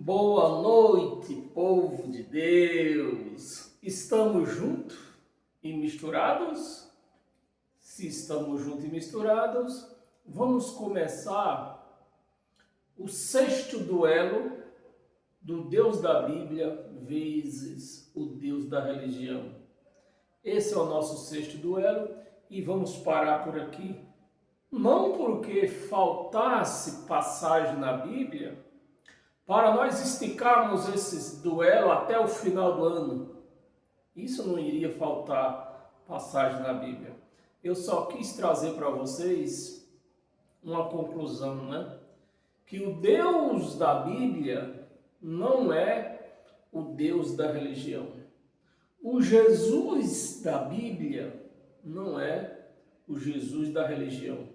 Boa noite, povo de Deus! Estamos juntos e misturados? Se estamos juntos e misturados, vamos começar o sexto duelo do Deus da Bíblia vezes o Deus da religião. Esse é o nosso sexto duelo e vamos parar por aqui. Não porque faltasse passagem na Bíblia, para nós esticarmos esse duelo até o final do ano. Isso não iria faltar passagem na Bíblia. Eu só quis trazer para vocês uma conclusão, né? Que o Deus da Bíblia não é o Deus da religião. O Jesus da Bíblia não é o Jesus da religião.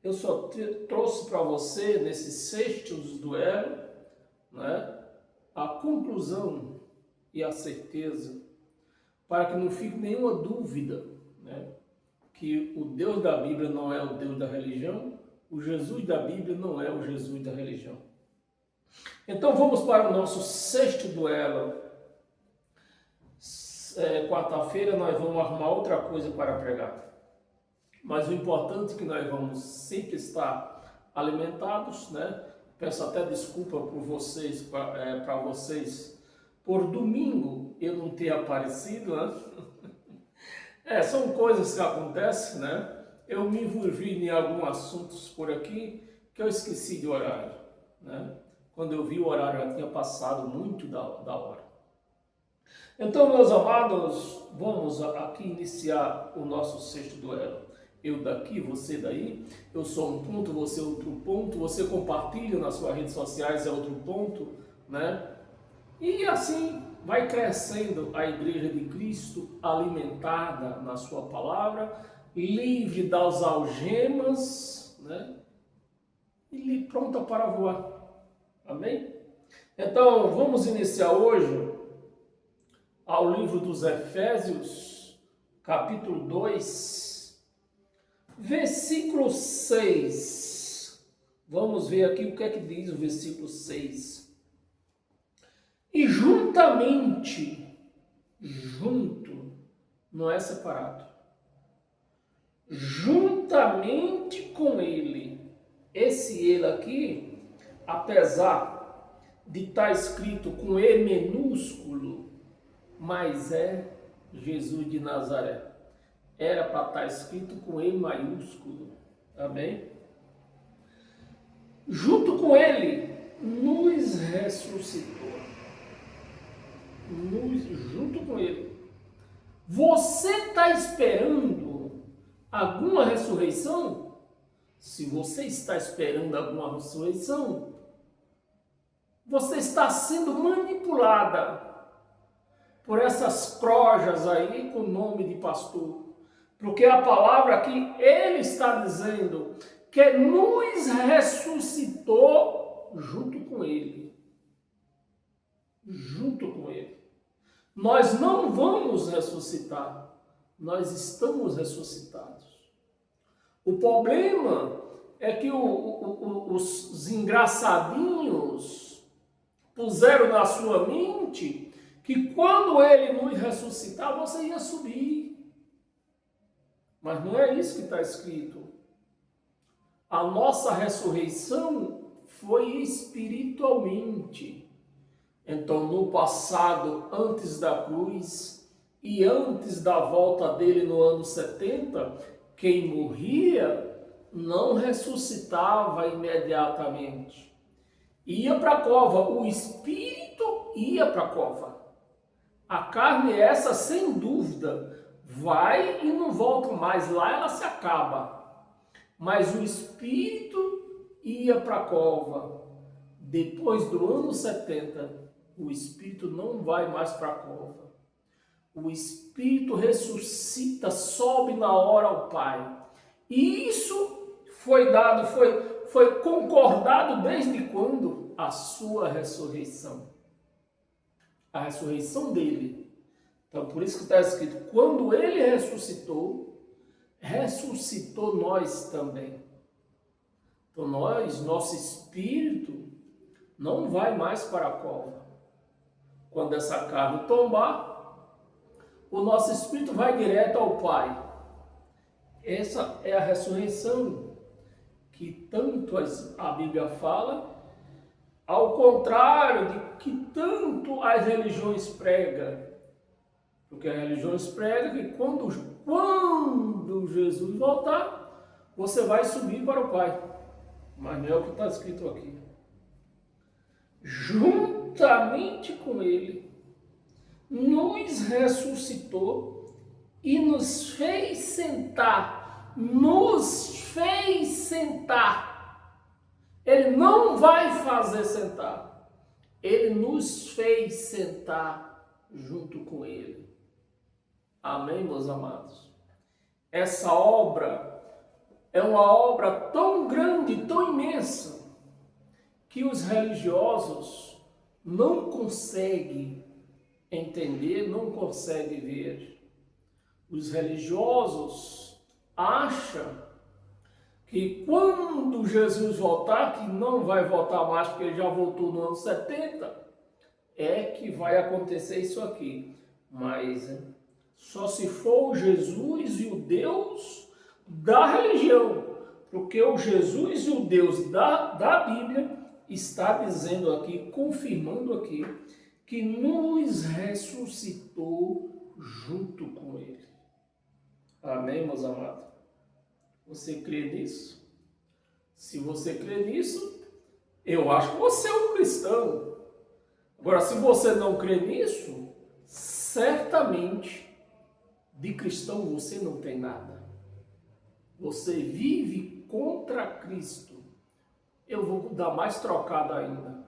Eu só trouxe para você, nesse sexto duelo, né, a conclusão e a certeza, para que não fique nenhuma dúvida, né, que o Deus da Bíblia não é o Deus da religião, o Jesus da Bíblia não é o Jesus da religião. Então vamos para o nosso sexto duelo. Quarta-feira nós vamos arrumar outra coisa para pregar. Mas o importante é que nós vamos sempre estar alimentados, né? Peço até desculpa por vocês, para vocês, por domingo eu não ter aparecido, né? São coisas que acontecem, né? Eu me envolvi em alguns assuntos por aqui que eu esqueci de horário, né? Quando eu vi o horário já tinha passado muito da hora. Então, meus amados, vamos aqui iniciar o nosso sexto duelo. Eu daqui, você daí, eu sou um ponto, você é outro ponto, você compartilha nas suas redes sociais, é outro ponto, né? E assim vai crescendo a Igreja de Cristo, alimentada na sua palavra, livre das algemas, né? E pronta para voar. Amém? Então, vamos iniciar hoje ao livro dos Efésios, capítulo 2, versículo 6. Vamos ver aqui o que é que diz o versículo 6. E juntamente, junto, não é separado. Juntamente com ele. Esse ele aqui, apesar de estar escrito com E minúsculo, mas é Jesus de Nazaré. Era para estar escrito com E maiúsculo. Amém? Junto com ele, nos ressuscitou. Junto com ele. Você está esperando alguma ressurreição? Se você está esperando alguma ressurreição, você está sendo manipulada por essas crojas aí com o nome de pastor. Porque a palavra aqui, ele está dizendo que nos ressuscitou junto com ele. Junto com ele. Nós não vamos ressuscitar, nós estamos ressuscitados. O problema é que os engraçadinhos puseram na sua mente que quando ele nos ressuscitar, você ia subir. Mas não é isso que está escrito. A nossa ressurreição foi espiritualmente. Então, no passado, antes da cruz e antes da volta dele no ano 70, quem morria não ressuscitava imediatamente. Ia para a cova, o espírito ia para a cova. A carne, essa sem dúvida, vai e não volta mais, lá ela se acaba. Mas o espírito ia para a cova. Depois do ano 70, o espírito não vai mais para a cova. O espírito ressuscita, sobe na hora ao Pai. E isso foi dado, foi concordado desde quando? A sua ressurreição. A ressurreição dele. Então, por isso que está escrito, quando ele ressuscitou, ressuscitou nós também. Então, nosso espírito não vai mais para a cova. Quando essa carne tombar, o nosso espírito vai direto ao Pai. Essa é a ressurreição que tanto a Bíblia fala, ao contrário de que tanto as religiões pregam. Porque as religiões pregam que quando Jesus voltar, você vai subir para o Pai. Mas não é o que está escrito aqui. Juntamente com Ele, nos ressuscitou e nos fez sentar. Nos fez sentar. Ele não vai fazer sentar. Ele nos fez sentar junto com Ele. Amém, meus amados? Essa obra é uma obra tão grande, tão imensa, que os religiosos não conseguem entender, não conseguem ver. Os religiosos acham que quando Jesus voltar, que não vai voltar mais porque ele já voltou no ano 70, é que vai acontecer isso aqui. Mas só se for o Jesus e o Deus da religião, porque o Jesus e o Deus da Bíblia está dizendo aqui, confirmando aqui, que nos ressuscitou junto com Ele. Amém, meus amados? Você crê nisso? Se você crê nisso, eu acho que você é um cristão. Agora, se você não crê nisso, certamente de cristão você não tem nada. Você vive contra Cristo. Eu vou dar mais trocada ainda.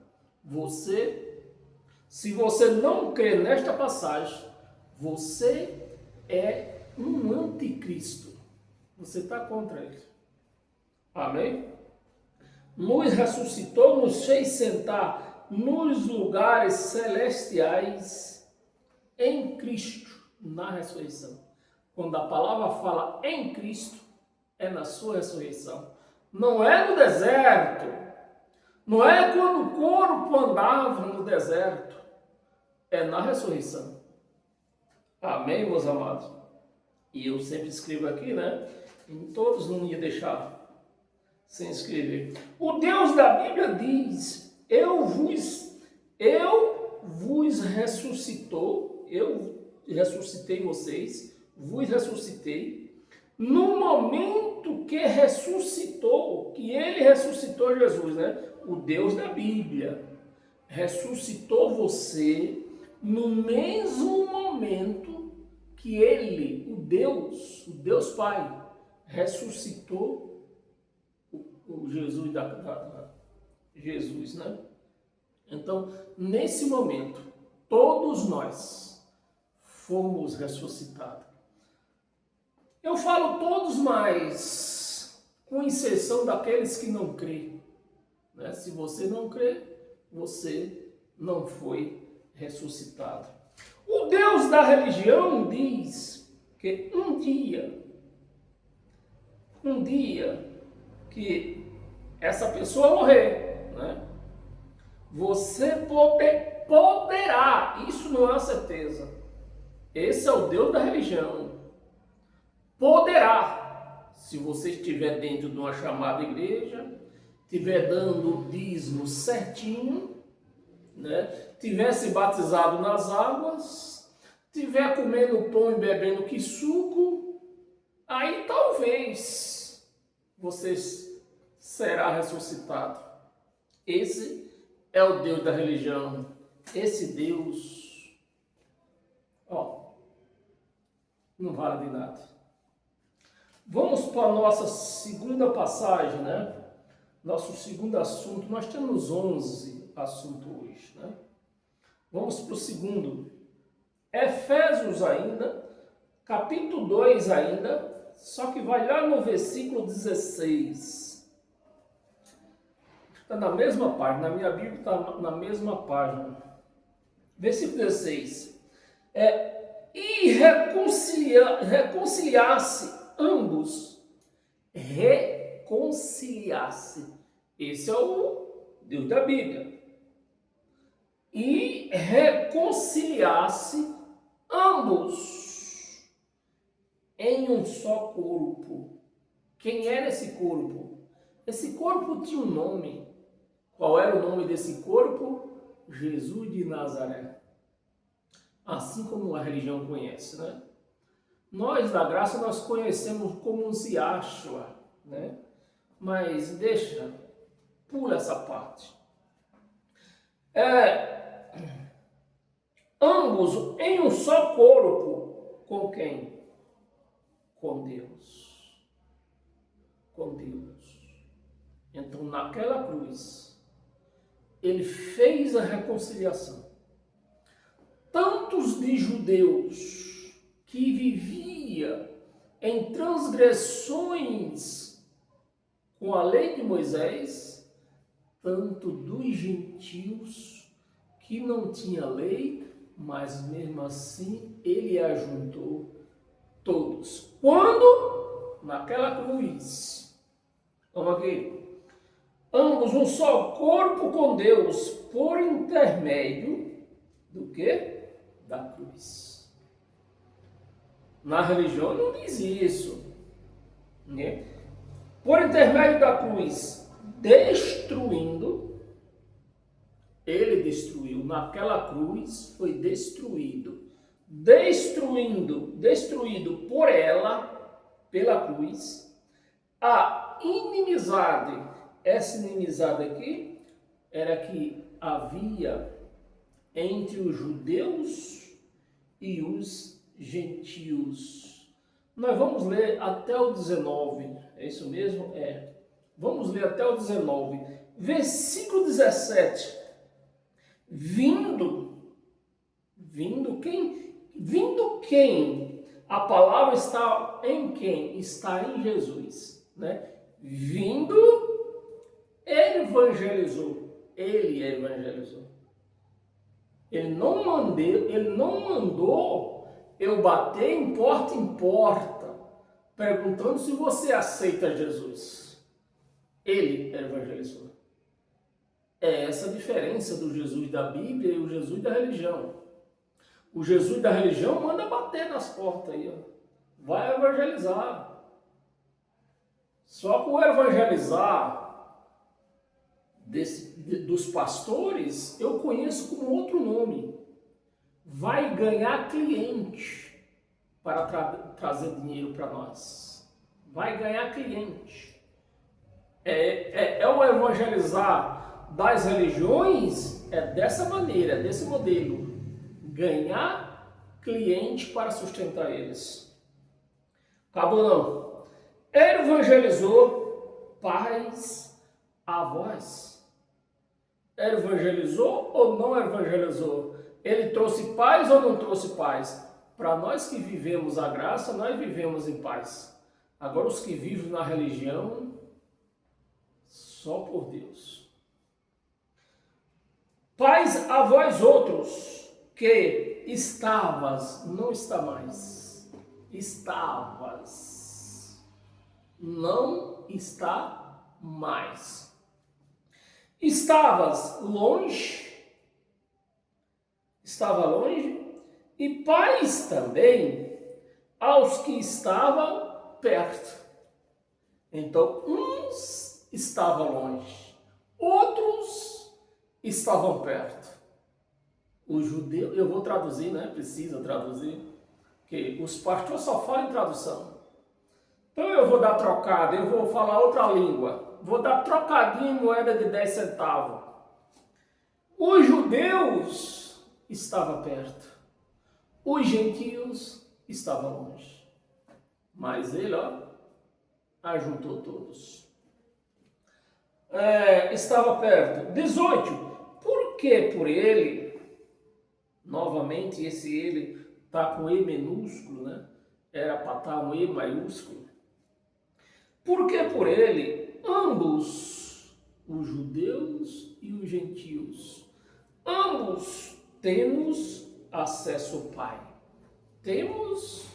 Se você não crê nesta passagem, você é um anticristo. Você está contra ele. Amém? Nos ressuscitou, nos fez sentar nos lugares celestiais em Cristo, na ressurreição. Quando a palavra fala em Cristo, é na sua ressurreição. Não é no deserto. Não é quando o corpo andava no deserto. É na ressurreição. Amém, meus amados? E eu sempre escrevo aqui, né? Em todos não ia deixar sem escrever. O Deus da Bíblia diz: eu vos ressuscitou, eu ressuscitei vocês, vos ressuscitei, no momento que ressuscitou, que ele ressuscitou Jesus, né? O Deus da Bíblia ressuscitou você no mesmo momento que ele, o Deus Pai, ressuscitou o Jesus Jesus, né? Então, nesse momento, todos nós fomos ressuscitados. Eu falo todos, mas com exceção daqueles que não creem, né? Se você não crê, você não foi ressuscitado. O Deus da religião diz que um dia que essa pessoa morrer, né? Você poderá, isso não é uma certeza. Esse é o Deus da religião. Poderá, se você estiver dentro de uma chamada igreja, estiver dando o dízimo certinho, né? Tivesse batizado nas águas, estiver comendo pão e bebendo que suco, aí talvez você será ressuscitado. Esse é o Deus da religião. Esse Deus, não vale de nada. Vamos para a nossa segunda passagem, né? Nosso segundo assunto. Nós temos 11 assuntos hoje, né? Vamos para o segundo. Efésios ainda, capítulo 2 ainda, só que vai lá no versículo 16. Está na mesma página, na minha Bíblia está na mesma página. Versículo 16. E reconciliasse ambos. Reconciliasse. Esse é o Deus da Bíblia. e reconciliasse ambos em um só corpo. Quem era esse corpo? Esse corpo tinha um nome. Qual era o nome desse corpo? Jesus de Nazaré. Assim como a religião conhece, né? Nós, da graça, nós conhecemos como os Yahshua, né? Mas deixa, pula essa parte. Ambos em um só corpo. Com quem? Com Deus. Com Deus. Então, naquela cruz, ele fez a reconciliação. Tantos de judeus que vivia em transgressões com a lei de Moisés, tanto dos gentios que não tinha lei, mas mesmo assim ele ajuntou todos. Quando? Naquela cruz. Vamos aqui. Ambos um só corpo com Deus por intermédio do quê? Da cruz. Na religião não diz isso, né? Por intermédio da cruz, destruindo, ele destruiu, naquela cruz foi destruído, destruído por ela, pela cruz, a inimizade. Essa inimizade aqui era que havia entre os judeus e os gentios. Nós vamos ler até o 19, é isso mesmo? Vamos ler até o 19. Versículo 17. Vindo quem? Vindo quem? A palavra está em quem? Está em Jesus, né? Vindo, ele evangelizou. Ele não mandou eu bater em porta, perguntando se você aceita Jesus. Ele evangelizou. É essa a diferença do Jesus da Bíblia e o Jesus da religião. O Jesus da religião manda bater nas portas aí, ó. Vai evangelizar. Só que o evangelizar dos pastores, eu conheço com outro nome. Vai ganhar cliente para trazer dinheiro para nós. Vai ganhar cliente. É o evangelizar das religiões, é dessa maneira, desse modelo. Ganhar cliente para sustentar eles. Acabou não. Ele evangelizou pais, avós. Ele evangelizou ou não evangelizou? Ele trouxe paz ou não trouxe paz? Para nós que vivemos a graça, nós vivemos em paz. Agora os que vivem na religião, só por Deus. Pais, avós outros, que estavas, não está mais. Estavas, não está mais. Estavas longe, estava longe, e pais também aos que estavam perto. Então, uns estavam longe, outros estavam perto. O judeu, eu vou traduzir, né? Precisa traduzir, porque os pastores só falam em tradução. Então eu vou dar trocada, eu vou falar outra língua. Vou dar trocadinho em moeda de 10 centavos. Os judeus estavam perto. Os gentios estavam longe. Mas ele, ajuntou todos. Estava perto. 18. Por que por ele? Novamente, esse ele está com E minúsculo, né? Era para estar um E maiúsculo. Por que por ele, ambos, os judeus e os gentios, ambos temos acesso ao Pai. Temos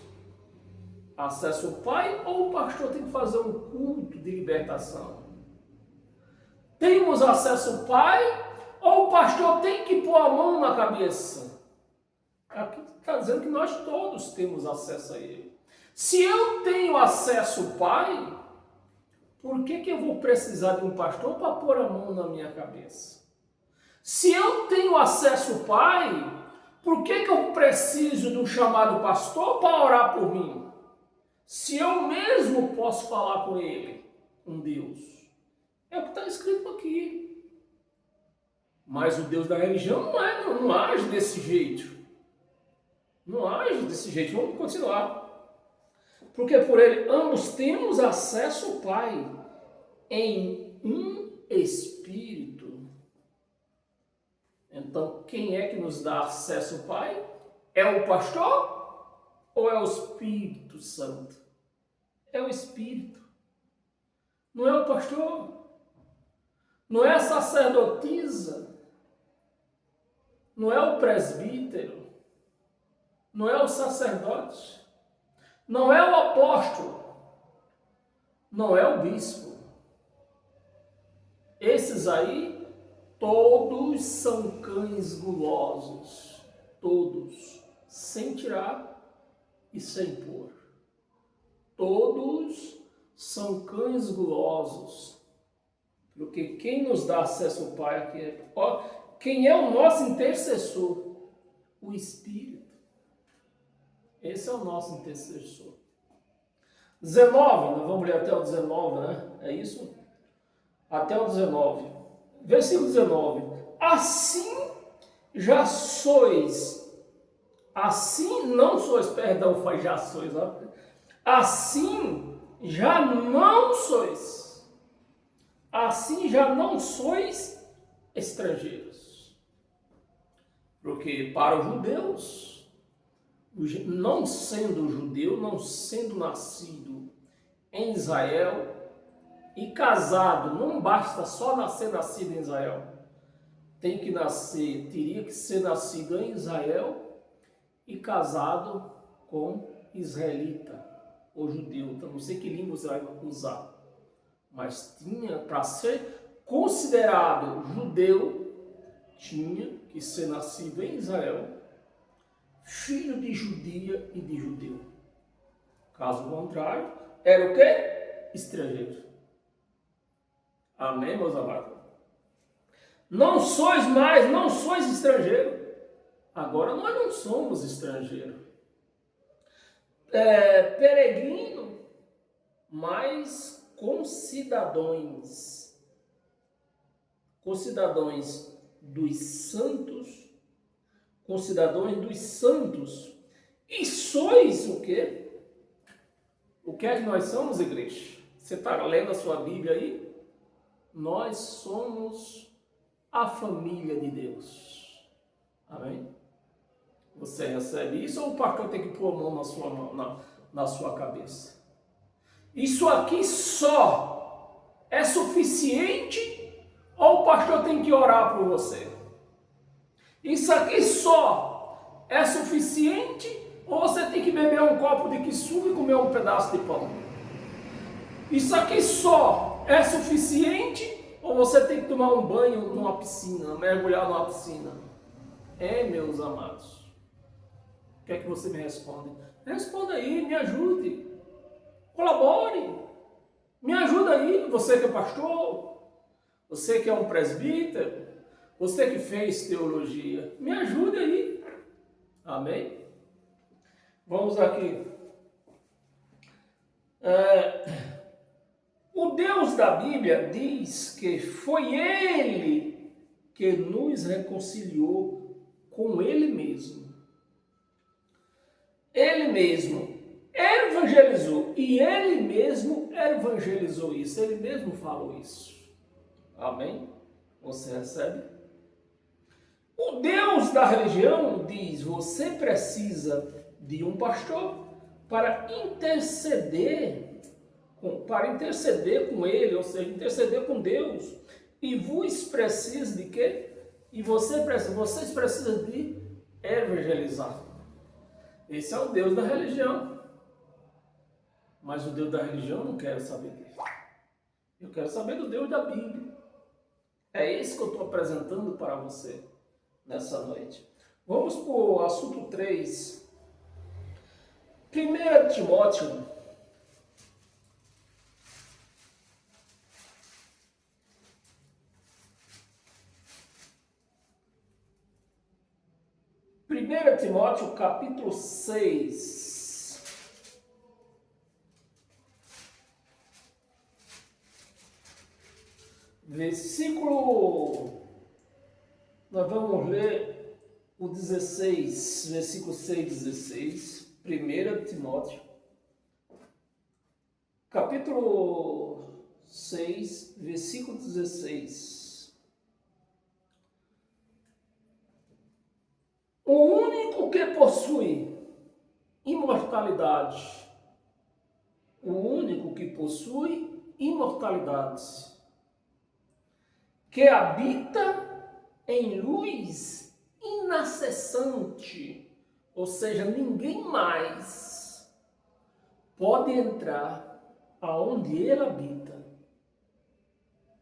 acesso ao Pai ou o pastor tem que fazer um culto de libertação? Temos acesso ao Pai Ou o pastor tem que pôr a mão na cabeça? Aqui está dizendo que nós todos temos acesso a ele. Se eu tenho acesso ao Pai, por que eu vou precisar de um pastor para pôr a mão na minha cabeça? Se eu tenho acesso ao Pai, por que eu preciso de um chamado pastor para orar por mim? Se eu mesmo posso falar com ele, um Deus. É o que está escrito aqui. Mas o Deus da religião não age desse jeito. Não age desse jeito. Vamos continuar. Porque por ele ambos temos acesso ao Pai em um Espírito. Então, quem é que nos dá acesso ao Pai? É o pastor ou é o Espírito Santo? É o Espírito. Não é o pastor. Não é a sacerdotisa. Não é o presbítero. Não é o sacerdote. Não é o apóstolo. Não é o bispo. Esses aí, todos são cães gulosos. Todos. Sem tirar e sem pôr. Todos são cães gulosos. Porque quem nos dá acesso ao Pai aqui é... Quem é o nosso intercessor? O Espírito. Esse é o nosso intercessor. 19, nós vamos ler até o 19, né? É isso? Até o 19. Versículo 19. Assim já sois. Assim não sois, perdão, foi já sois. Ó. Assim já não sois. Assim já não sois estrangeiros. Porque para os judeus, não sendo judeu, não sendo nascido em Israel e casado, não basta só nascido em Israel. Teria que ser nascido em Israel e casado com israelita ou judeu. Então, não sei que língua você vai usar. Mas tinha, para ser considerado judeu, tinha que ser nascido em Israel, filho de judia e de judeu. Caso contrário, era o quê? Estrangeiro. Amém, meus amados? Não sois estrangeiro. Agora nós não somos estrangeiro. Peregrino, mas concidadãos dos santos, e sois o quê? O que é que nós somos, igreja? Você está lendo a sua Bíblia aí? Nós somos a família de Deus. Amém? Você recebe isso ou o pastor tem que pôr a mão na sua cabeça? Isso aqui só é suficiente ou o pastor tem que orar por você? Isso aqui só é suficiente ou você tem que beber um copo de quiçu e comer um pedaço de pão? Isso aqui só é suficiente ou você tem que tomar um banho numa piscina, mergulhar numa piscina? Meus amados. O que é que você me responde? Responda aí, me ajude. Colabore. Me ajuda aí, você que é pastor, você que é um presbítero, você que fez teologia, me ajude aí. Amém? Vamos aqui. O Deus da Bíblia diz que foi Ele que nos reconciliou com Ele mesmo. Ele mesmo evangelizou e Ele mesmo evangelizou isso. Ele mesmo falou isso. Amém? Você recebe? O Deus da religião diz: você precisa de um pastor para interceder com ele, ou seja, interceder com Deus. E vos precisa de quê? E vocês precisam de evangelizar. Esse é o Deus da religião. Mas o Deus da religião eu não quero saber dele. Eu quero saber do Deus da Bíblia. É esse que eu estou apresentando para você nessa noite. Vamos para o assunto 3. 1 Timóteo. Primeira Timóteo, capítulo 6. Versículo, nós vamos ler o 16, versículo 6, 16, 1 Timóteo, capítulo 6, versículo 16. O único que possui imortalidade, o único que possui imortalidade, que habita em luz inacessante, ou seja, ninguém mais pode entrar aonde ele habita.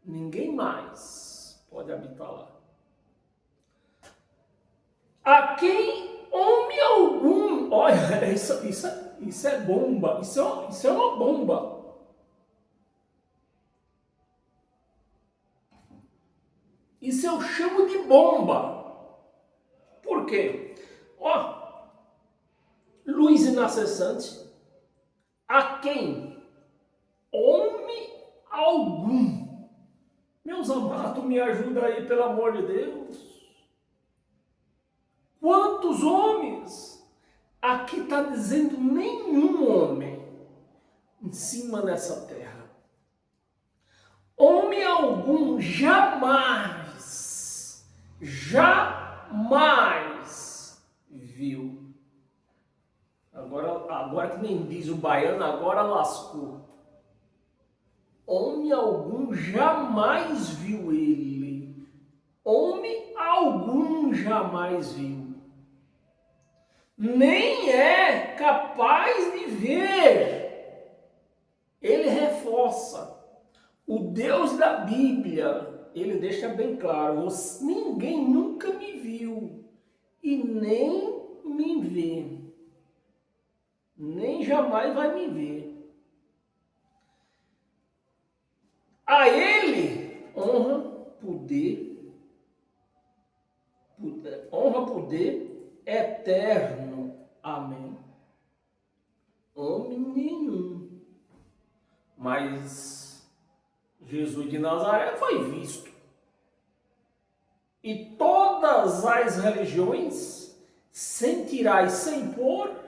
Ninguém mais pode habitar lá. A quem homem algum, olha, isso é bomba, isso é uma bomba. Isso eu chamo de bomba. Por quê? Luz inacessante, a quem homem algum. Meus amados, me ajuda aí, pelo amor de Deus. Quantos homens? Aqui está dizendo nenhum homem em cima nessa terra. Homem algum jamais viu. Agora que nem diz o baiano, agora lascou. Homem algum jamais viu ele. Homem algum jamais viu. Nem é capaz de ver. Ele reforça. O Deus da Bíblia, ele deixa bem claro, ninguém nunca me viu e nem me vê. Nem jamais vai me ver. A ele honra, poder eterno. Amém. Homem nenhum. Mas Jesus de Nazaré foi visto. E todas as religiões, sem tirar e sem pôr,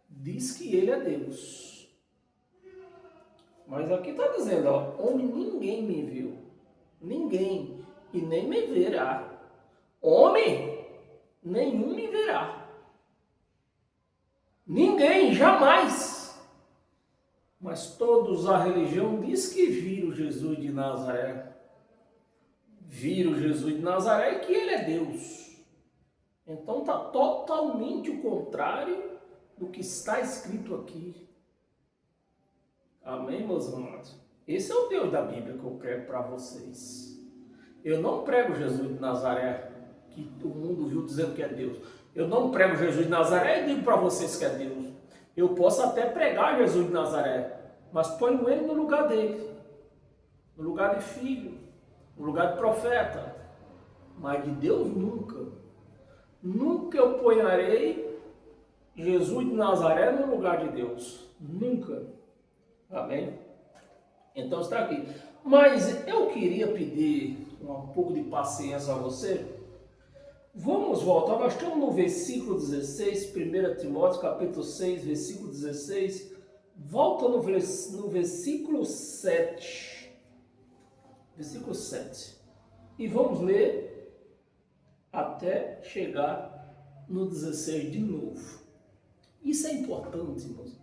diz que ele é Deus. Mas aqui está dizendo, homem ninguém me viu. Ninguém. E nem me verá. Homem nenhum me verá. Ninguém, jamais. Mas todos a religião diz que viram Jesus de Nazaré. Viram Jesus de Nazaré e que ele é Deus. Então está totalmente o contrário do que está escrito aqui. Amém, meus amados? Esse é o Deus da Bíblia que eu quero para vocês. Eu não prego Jesus de Nazaré, que o mundo viu dizendo que é Deus. Eu não prego Jesus de Nazaré e digo para vocês que é Deus. Eu posso até pregar Jesus de Nazaré, mas ponho ele no lugar dele. No lugar de filho, no lugar de profeta. Mas de Deus nunca. Nunca eu ponharei Jesus de Nazaré no lugar de Deus. Nunca. Amém? Então está aqui. Mas eu queria pedir um pouco de paciência a você. Vamos voltar. Nós estamos no versículo 16, 1 Timóteo capítulo 6, versículo 16. Volta no versículo 7. Versículo 7. E vamos ler até chegar no 16 de novo. Isso é importante, irmãos.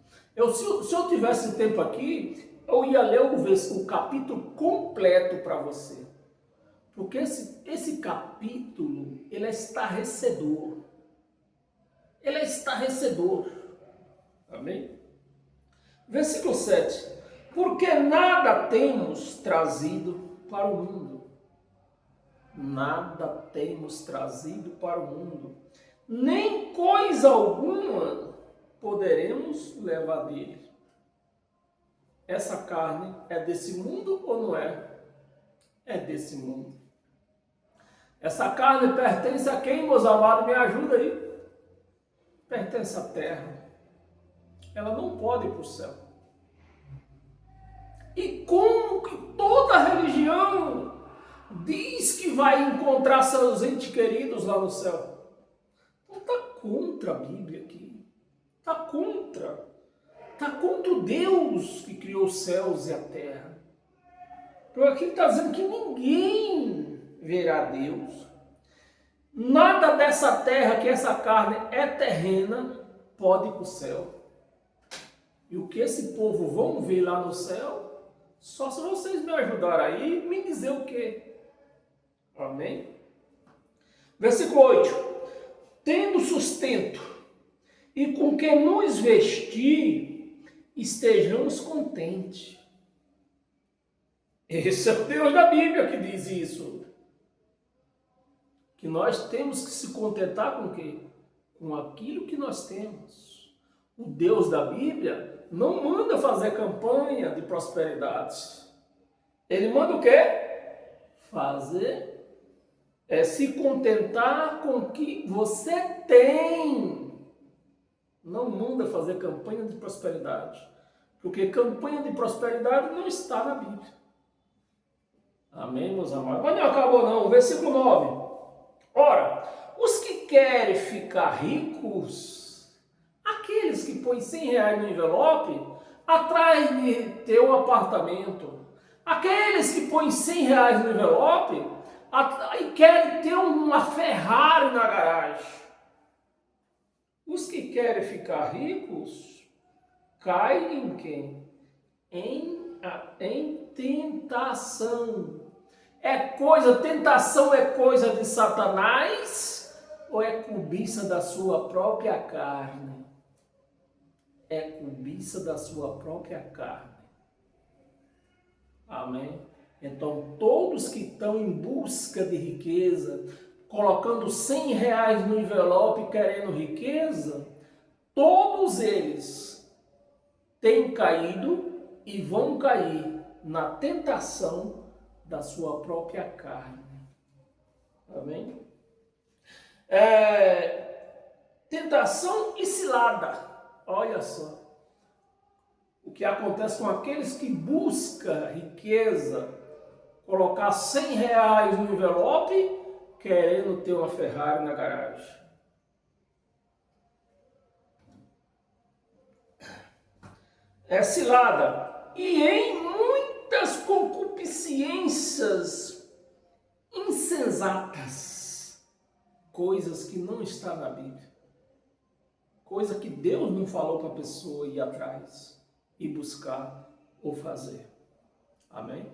Se eu tivesse tempo aqui, eu ia ler o capítulo completo para você. Porque esse capítulo, ele é estarrecedor. Ele é estarrecedor. Amém? Versículo 7. Porque nada temos trazido para o mundo. nada temos trazido para o mundo, nem coisa alguma poderemos levar dele. Essa carne é desse mundo ou não é? É desse mundo. Essa carne pertence a quem, meus amados? Me ajuda aí. Pertence à terra. Ela não pode ir para o céu. E como que toda religião diz que vai encontrar seus entes queridos lá no céu? Não está contra a Bíblia aqui. Está contra. Está contra o Deus que criou os céus e a terra. Porque aqui está dizendo que ninguém verá Deus. Nada dessa terra, que essa carne é terrena, pode ir para o céu. E o que esse povo vão ver lá no céu, só se vocês me ajudarem aí, me dizer o quê? Amém? Versículo 8. Tendo sustento e com que nos vestir, estejamos contentes. Esse é o Deus da Bíblia que diz isso. Que nós temos que se contentar com o quê? Com aquilo que nós temos. O Deus da Bíblia não manda fazer campanha de prosperidade. Ele manda o quê? Se contentar com o que você tem. Não manda fazer campanha de prosperidade. Porque campanha de prosperidade não está na Bíblia. Amém, meus amados? Mas não acabou não. Versículo 9. Ora, os que querem ficar ricos, aqueles que põem 100 reais no envelope, atrás de ter um apartamento. Aqueles que põem 100 reais no envelope e querem ter uma Ferrari na garagem. Os que querem ficar ricos, caem em quem? Em tentação. Tentação é coisa de Satanás ou é cobiça da sua própria carne? É cobiça da sua própria carne. Amém? Então, todos que estão em busca de riqueza, colocando 100 reais no envelope querendo riqueza, todos eles têm caído e vão cair na tentação da sua própria carne. Amém? Tentação e cilada. Olha só. O que acontece com aqueles que buscam riqueza, colocar 100 reais no envelope, querendo ter uma Ferrari na garagem. É cilada. E em muitas concupiscências insensatas, coisas que não estão na Bíblia, coisa que Deus não falou para a pessoa ir atrás e buscar ou fazer. Amém?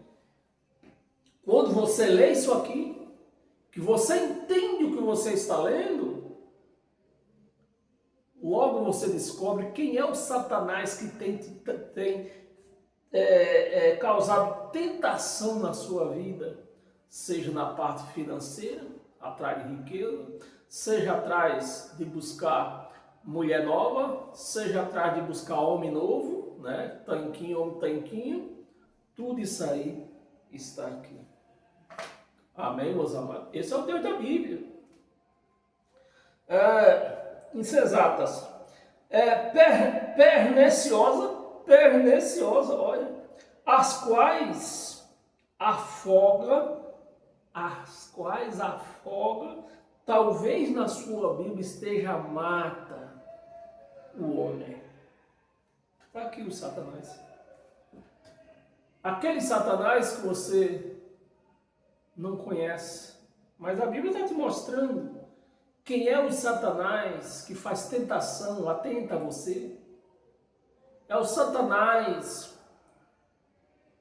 Quando você lê isso aqui, que você entende o que você está lendo, logo você descobre quem é o Satanás que tem causado tentação na sua vida, seja na parte financeira, atrás de riqueza, seja atrás de buscar mulher nova, seja atrás de buscar homem novo, né? Tanquinho, homem tanquinho, tudo isso aí está aqui. Amém, meus amados? Esse é o Deus da Bíblia. Insensatas. Perniciosa, olha, as quais afoga, talvez na sua Bíblia esteja mata o homem. Está aqui o Satanás. Aquele Satanás que você não conhece, mas a Bíblia está te mostrando quem é o Satanás que faz tentação, atenta a você. É o Satanás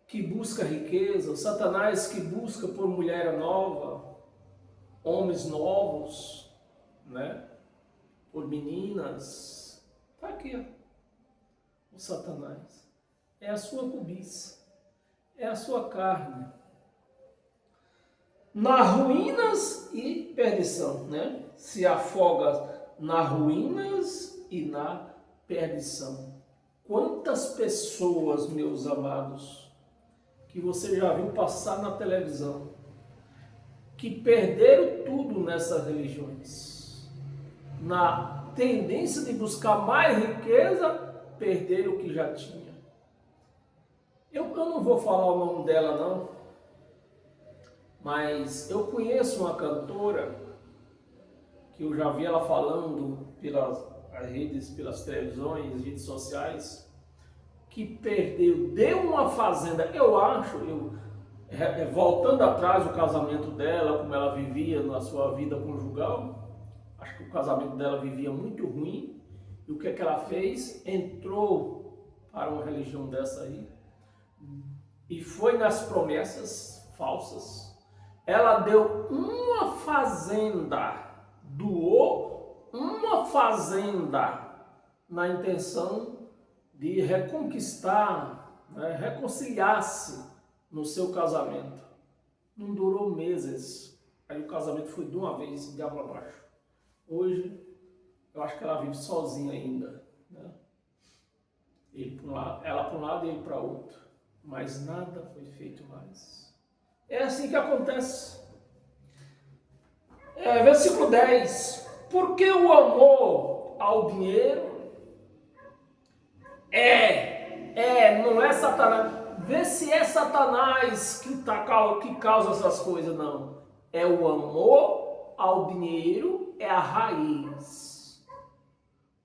que busca riqueza, o Satanás que busca por mulher nova, homens novos, né? Por meninas. Está aqui, ó. O Satanás. É a sua cobiça, é a sua carne. nas ruínas e perdição, né? Se afoga nas ruínas e na perdição. Quantas pessoas, meus amados, que você já viu passar na televisão, que perderam tudo nessas religiões, na tendência de buscar mais riqueza, perderam o que já tinha. Eu não vou falar o nome dela não, mas eu conheço uma cantora que eu já vi ela falando pelas redes, pelas televisões, redes sociais, que deu uma fazenda, eu acho, voltando atrás o casamento dela, como ela vivia na sua vida conjugal, acho que o casamento dela vivia muito ruim, e o que é que ela fez? Entrou para uma religião dessa aí, e foi nas promessas falsas. Ela deu uma fazenda, doou uma fazenda na intenção de reconquistar, né, reconciliar-se no seu casamento. Não durou meses. Aí o casamento foi de uma vez de água abaixo. Hoje, eu acho que ela vive sozinha ainda, né? Ela para um lado e ele para outro. Mas nada foi feito mais. É assim que acontece. Versículo 10. Porque o amor ao dinheiro não é Satanás. Vê se é Satanás que causa essas coisas, não. É o amor ao dinheiro, é a raiz.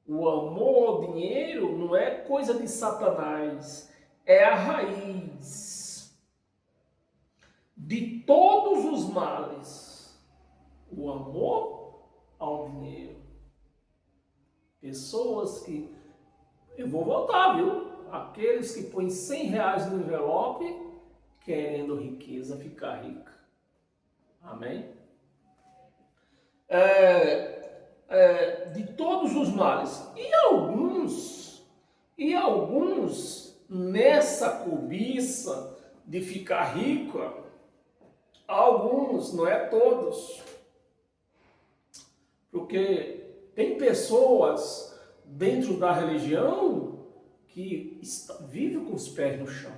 O amor ao dinheiro não é coisa de Satanás, é a raiz de todos os males. O amor ao dinheiro. Pessoas que... Eu vou voltar, viu? Aqueles que põem R$100 no envelope querendo riqueza, ficar rica. Amém? De todos os males. E alguns nessa cobiça de ficar rica, alguns, não é todos. Porque tem pessoas dentro da religião que vive com os pés no chão.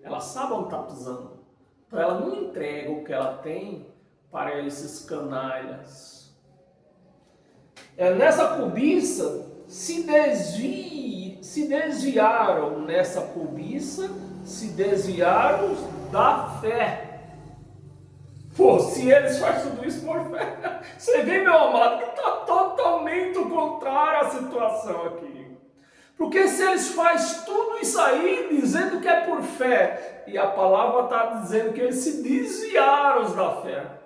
Ela sabe onde está pisando. Então ela não entrega o que ela tem para esses canalhas. Nessa cobiça, se desviaram nessa cobiça, se desviaram da fé. Pô, se eles fazem tudo isso por fé, você vê, meu amado, que está totalmente o contrário a situação aqui. Porque se eles fazem tudo isso aí, dizendo que é por fé, e a palavra está dizendo que eles se desviaram da fé.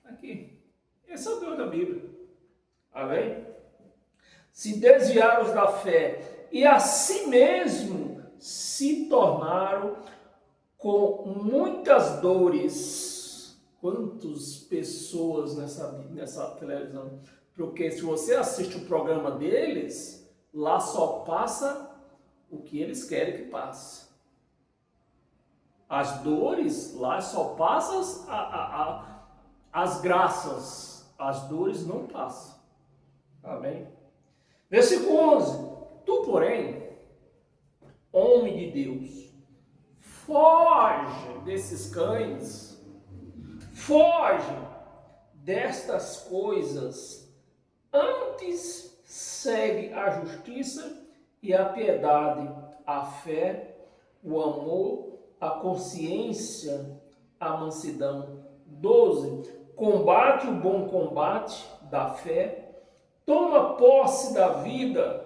Aqui, esse é o Deus da Bíblia. Amém? Se desviaram da fé e a si mesmo se tornaram com muitas dores. Quantas pessoas nessa televisão? Porque se você assiste o programa deles, lá só passa o que eles querem que passe. As dores, lá só passam as graças. As dores não passam. Amém? Versículo 11. Tu, porém, homem de Deus, foge desses cães, foge destas coisas, antes segue a justiça e a piedade, a fé, o amor, a consciência, a mansidão. 12. Combate o bom combate da fé, toma posse da vida,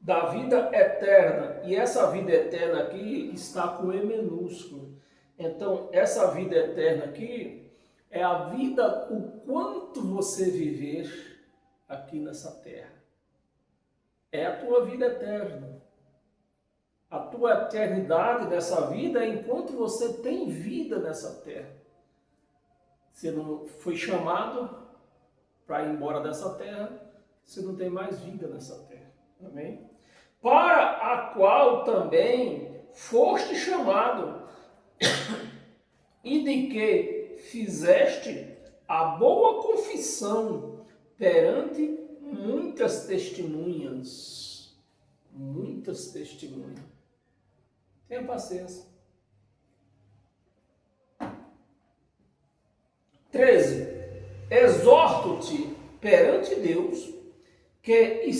da vida eterna. E essa vida eterna aqui está com E minúsculo. Então, essa vida eterna aqui é a vida, o quanto você viver aqui nessa terra. É a tua vida eterna. A tua eternidade dessa vida é enquanto você tem vida nessa terra. Você não foi chamado para ir embora dessa terra, você não tem mais vida nessa terra. Amém? Para qual também foste chamado, e de que fizeste a boa confissão perante muitas testemunhas. Muitas testemunhas. Tenha paciência. 13. Exorto-te perante Deus, que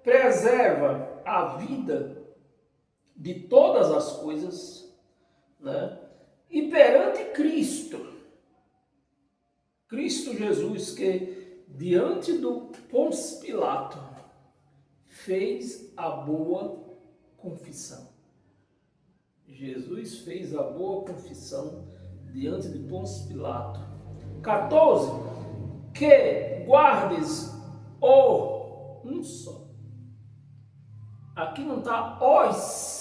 preserva a vida de todas as coisas, né? E perante Cristo Jesus, que diante do Pôncio Pilato fez a boa confissão. Jesus fez a boa confissão diante de Pôncio Pilato. 14. Que guardes um só. Aqui não está os.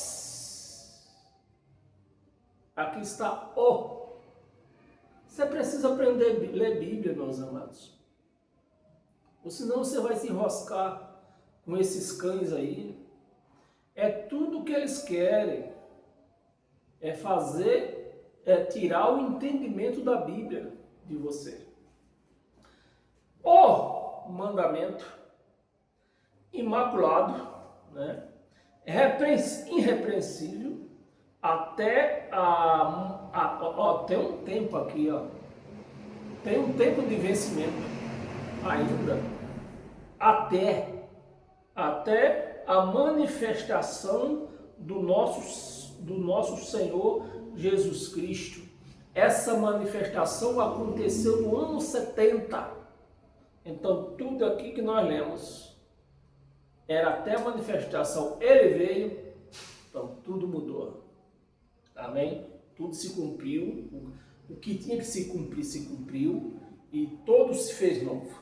Aqui está o. Você precisa aprender a ler Bíblia, meus amados. Ou senão você vai se enroscar com esses cães aí. É tudo o que eles querem. É tirar o entendimento da Bíblia de você. O mandamento imaculado, né? Irrepreensível, até um tempo aqui, ó. Tem um tempo de vencimento ainda, até a manifestação do nosso Senhor Jesus Cristo. Essa manifestação aconteceu no ano 70. Então, tudo aqui que nós lemos era até a manifestação. Ele veio, então tudo mudou. Amém? Tudo se cumpriu. O que tinha que se cumpriu. E tudo se fez novo.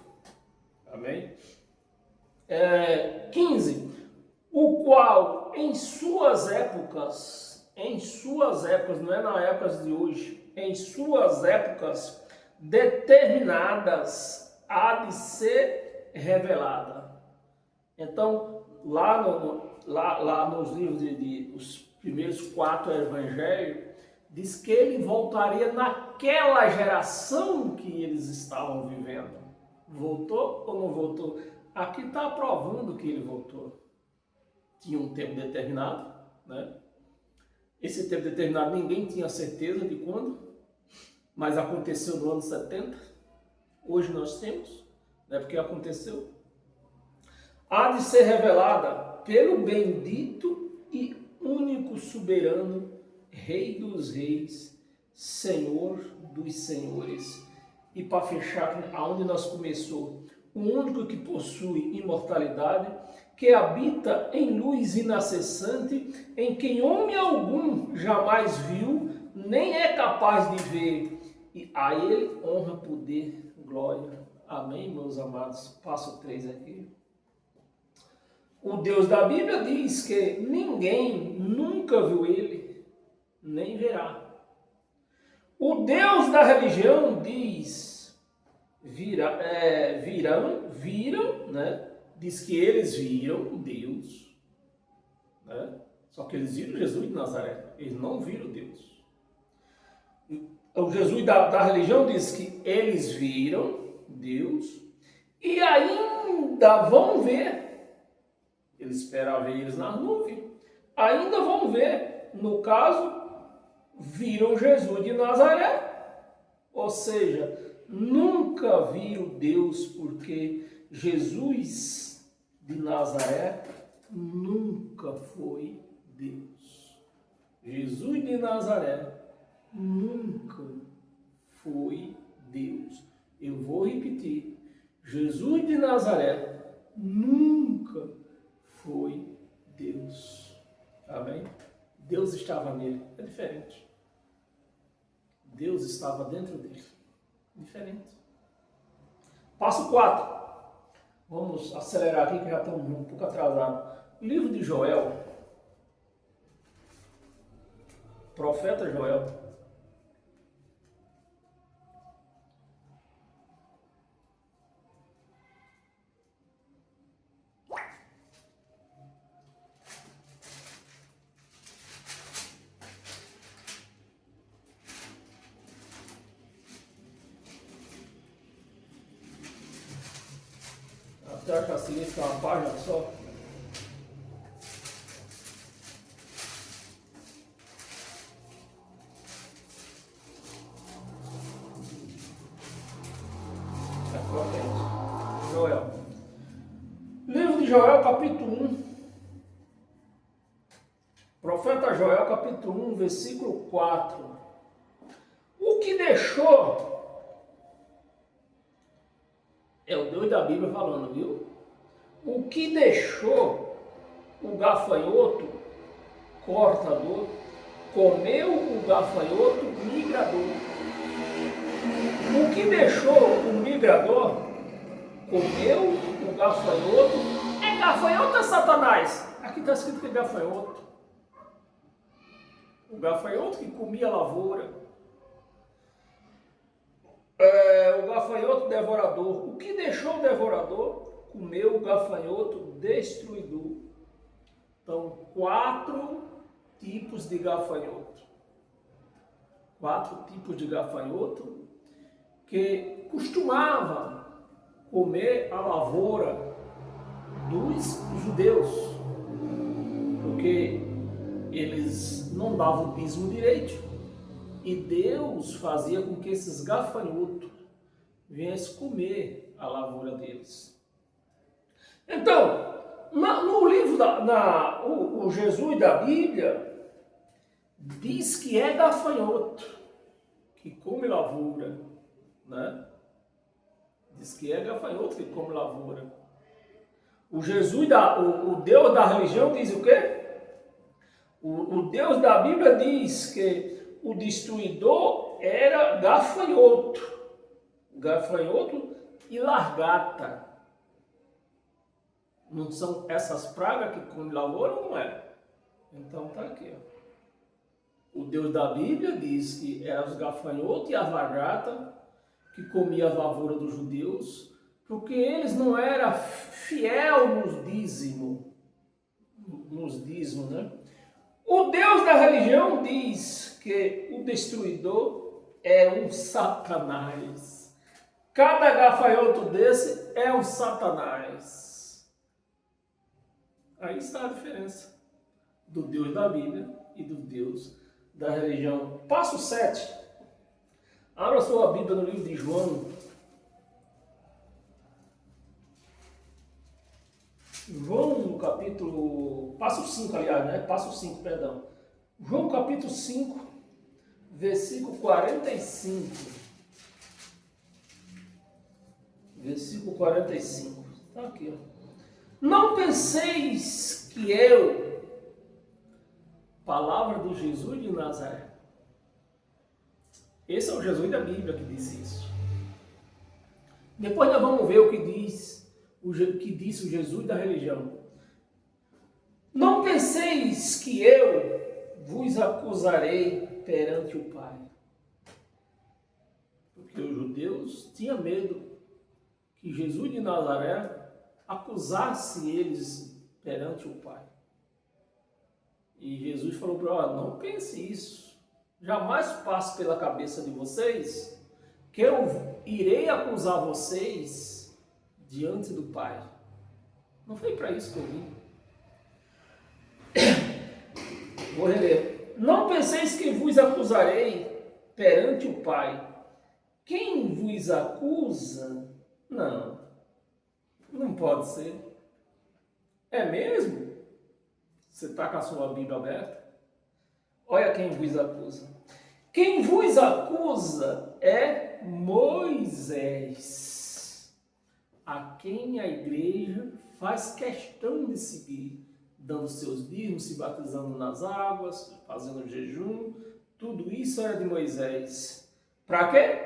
Amém? 15. O qual em suas épocas, não é na época de hoje, em suas épocas determinadas, há de ser revelada. Então, lá nos livros os primeiros 4 evangelhos, diz que ele voltaria naquela geração que eles estavam vivendo. Voltou ou não voltou? Aqui está provando que ele voltou. Tinha um tempo determinado, né? Esse tempo determinado ninguém tinha certeza de quando, mas aconteceu no ano 70. Hoje nós temos, né? Porque aconteceu. Há de ser revelada pelo bendito e único soberano, Rei dos reis, Senhor dos senhores. E para fechar, aonde nós começou, o único que possui imortalidade, que habita em luz inacessante, em quem homem algum jamais viu, nem é capaz de ver. E a ele honra, poder, glória. Amém, meus amados? Passo 3 aqui. O Deus da Bíblia diz que ninguém nunca viu ele, nem verá. O Deus da religião diz, viram, né? Diz que eles viram Deus, né? Só que eles viram Jesus de Nazaré, eles não viram Deus. O Jesus da religião diz que eles viram Deus e ainda vão ver. Ele espera ver eles na nuvem. Ainda vão ver. No caso, viram Jesus de Nazaré. Ou seja, nunca viram Deus, porque Jesus de Nazaré nunca foi Deus. Jesus de Nazaré nunca foi Deus. Eu vou repetir. Jesus de Nazaré nunca foi Deus. Amém? Deus estava nele. É diferente. Deus estava dentro dele. Diferente. Passo 4. Vamos acelerar aqui que já estamos um pouco atrasados. Livro de Joel. Profeta Joel. Você acha assim, isso é uma página só? Joel. Livro de Joel, capítulo 1. Profeta Joel, capítulo 1, versículo 4. O que deixou, é o Deus da Bíblia falando, viu? O que deixou o gafanhoto cortador, comeu o gafanhoto migrador. O que deixou o migrador, comeu o gafanhoto. É gafanhoto ou é Satanás? Aqui está escrito que é gafanhoto. O gafanhoto que comia a lavoura. O gafanhoto devorador. O que deixou o devorador, comeu o gafanhoto destruidor. Então, 4 tipos de gafanhoto. 4 tipos de gafanhoto que costumava comer a lavoura dos judeus, porque eles não davam o dízimo direito, e Deus fazia com que esses gafanhotos viessem comer a lavoura deles. Então, no livro o Jesus da Bíblia diz que é gafanhoto que come lavoura, né? Diz que é gafanhoto que come lavoura. O Jesus o Deus da religião diz o quê? O Deus da Bíblia diz que o destruidor era gafanhoto e largata. Não são essas pragas que comem lavoura, não é? Então tá aqui, ó. O Deus da Bíblia diz que eram os gafanhotos e as lagartas que comiam as lavouras dos judeus, porque eles não eram fiel nos dízimos, né? O Deus da religião diz que o destruidor é um Satanás. Cada gafanhoto desse é um Satanás. Aí está a diferença do Deus da Bíblia e do Deus da religião. Passo 7. Abra sua Bíblia no livro de João. João no capítulo... Passo 5, aliás, né? Passo 5, perdão. João capítulo 5, versículo 45. Versículo 45. Está aqui, ó. Não penseis que eu... Palavra do Jesus de Nazaré. Esse é o Jesus da Bíblia que disse isso. Depois nós vamos ver o que disse o Jesus da religião. Não penseis que eu vos acusarei perante o Pai. Porque os judeus tinham medo que Jesus de Nazaré acusasse eles perante o Pai. E Jesus falou para eles, não pense isso. Jamais passe pela cabeça de vocês que eu irei acusar vocês diante do Pai. Não foi para isso que eu vim. Vou reler. Não penseis que vos acusarei perante o Pai. Quem vos acusa? Não pode ser. É mesmo? Você está com a sua Bíblia aberta? Olha quem vos acusa. Quem vos acusa é Moisés, a quem a igreja faz questão de seguir, dando seus dízimos, se batizando nas águas, fazendo jejum. Tudo isso era de Moisés. Para quê?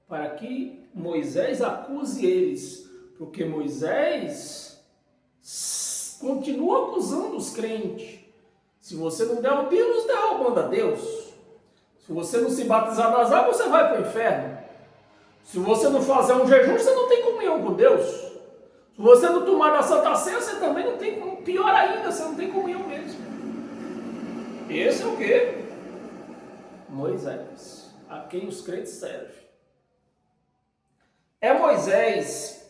Para que Moisés acuse eles, porque Moisés continua acusando os crentes. Se você não der o dízimo, você está roubando a Deus. Se você não se batizar nas águas, você vai para o inferno. Se você não fazer um jejum, você não tem comunhão com Deus. Se você não tomar da Santa Ceia, você também não tem comunhão. Pior ainda, você não tem comunhão mesmo. Esse é o quê? Moisés, a quem os crentes servem. É Moisés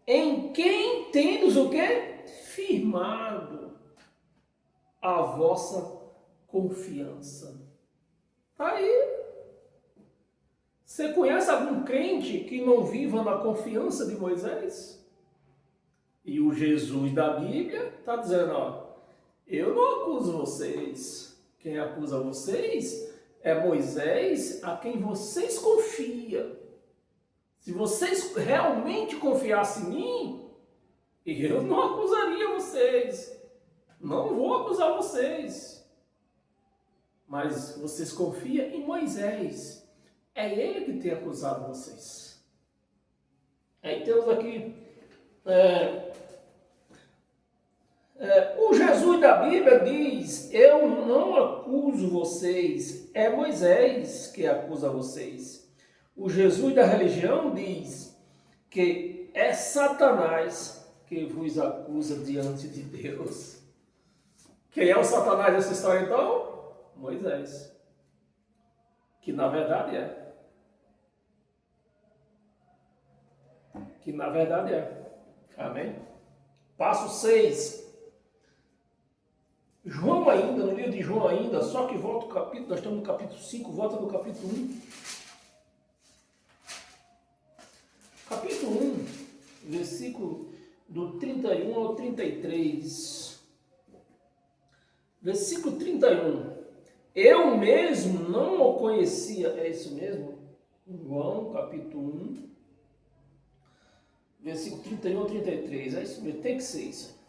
em quem tendes o quê? Firmado a vossa confiança. Tá aí. Você conhece algum crente que não viva na confiança de Moisés? E o Jesus da Bíblia está dizendo, ó, eu não acuso vocês. Quem acusa vocês é Moisés, a quem vocês confiam. Se vocês realmente confiassem em mim, eu não acusaria vocês. Não vou acusar vocês. Mas vocês confiam em Moisés. É ele que tem acusado vocês. Aí temos aqui o Jesus da Bíblia diz, eu não acuso vocês, é Moisés que acusa vocês. O Jesus da religião diz que é Satanás que vos acusa diante de Deus. Quem é o Satanás dessa história então? Moisés. Que na verdade é. Que na verdade é. Amém? Passo 6. João ainda, no livro de João ainda, só que volta o capítulo, nós estamos no capítulo 5, volta no capítulo 1. Capítulo 1, versículo do 31 ao 33. Versículo 31. Eu mesmo não o conhecia, é isso mesmo? João, capítulo 1, versículo 31 ao 33, é isso mesmo, tem que ser isso.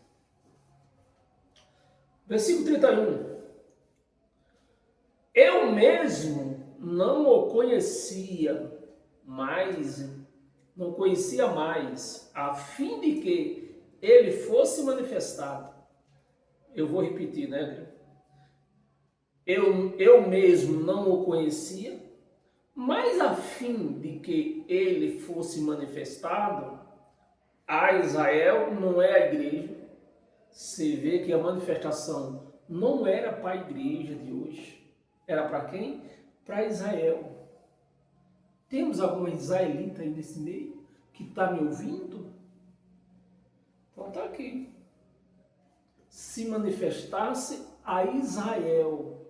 Versículo 31. Eu mesmo não o conhecia mais, a fim de que ele fosse manifestado. Eu vou repetir, né? Eu mesmo não o conhecia, mas a fim de que ele fosse manifestado a Israel, não é a igreja. Você vê que a manifestação não era para a igreja de hoje. Era para quem? Para Israel. Temos algum israelita aí nesse meio que está me ouvindo? Então está aqui. Se manifestasse a Israel.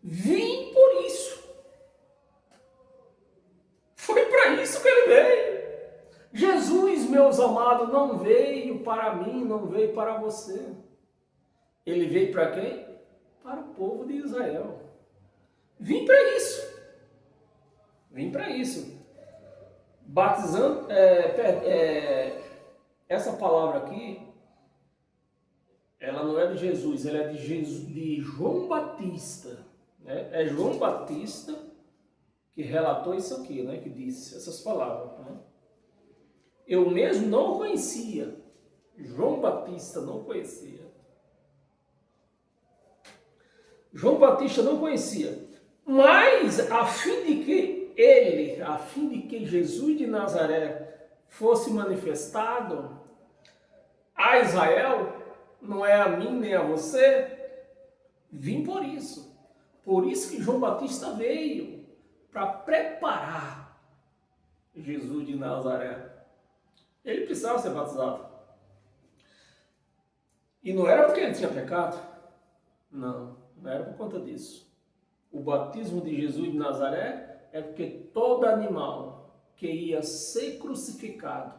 Vim por isso. Foi para isso que ele veio. Jesus, meus amados, não veio para mim, não veio para você. Ele veio para quem? Para o povo de Israel. Vim para isso. Vim para isso. Batizando, essa palavra aqui, ela não é de Jesus, ela é de João Batista. Né? É João Batista que relatou isso aqui, né? Que disse essas palavras. Né? Eu mesmo não o conhecia. João Batista não conhecia. João Batista não conhecia. Mas a fim de que Jesus de Nazaré fosse manifestado a Israel, não é a mim nem a você, vim por isso. Por isso que João Batista veio, para preparar Jesus de Nazaré. Ele precisava ser batizado. E não era porque ele tinha pecado. Não era por conta disso. O batismo de Jesus de Nazaré é porque todo animal que ia ser crucificado